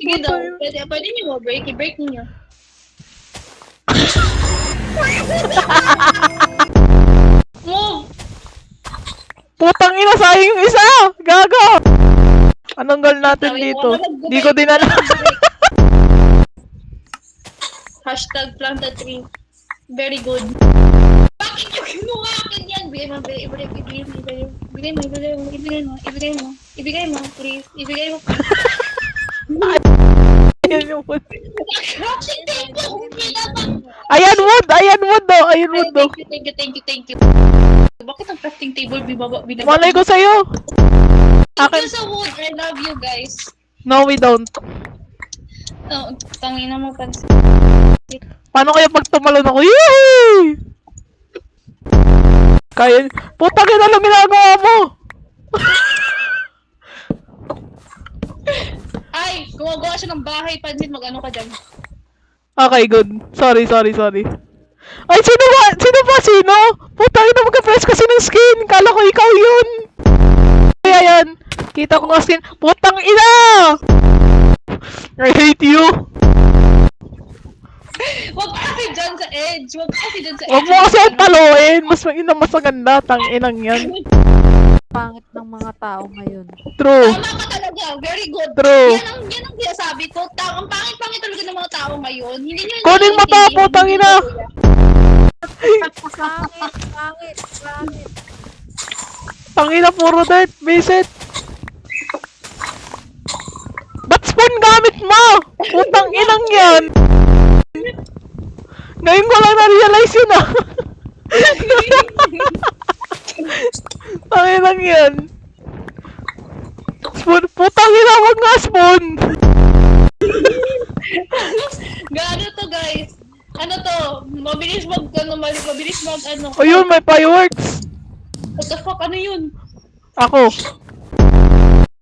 Sige daw, pwede niyo mo-break. I-break niyo. Move! Putang ina, sayang yung isa! Gago! Anong goal natin dito? Di ko din alam. Hashtag plant a tree. Very good. Bakit yung kinuha akin yan? Ibigay mo, please. Ibigay mo. Ayan yung wood. Ayan wood! Ayan wood daw! Ayan wood daw! Thank you. Bakit ang crafting table binaba? Malay ko sa'yo! Thank you sa wood. I love you guys. No, we don't. Oh, tangina mo pansin. Paano kaya pag tumalon ako? Yee! Kaya... Putang ina lang ginagawa mo! Ay, gumagawa siya ng bahay. Pansin, mag-ano ka dyan. Okay, good. Sorry. Ay, sino ba? Sino? Putang ina, magka-press kasi ng skin. Kala ko ikaw yun. Kaya yan. Kita ko ng skin. Putang ina! I hate you. Huwag kasi dyan sa edge. Huwag Huwag mo kasi paluin. Mas maganda. Tanginang yan. Pangit ng mga tao ngayon. True. Tama ka talaga. Very good. True. Yan ang sinasabi ko. Ang pangit-pangit talaga ng mga tao ngayon. Hindi nyo Kunin mo to, putang ina. Pangit. Tangina, puro dirt. Visit. Ba't spawn gamit mo? Putang inang yan. Ngayon ko lang na-realize yun ah. Tanginang yan. Spawn. Putang ina, wag nga spawn. Gaano to guys? Ano to? Mabilis mag ano. Ayun, may fireworks. What the fuck? Ano yun? Ako.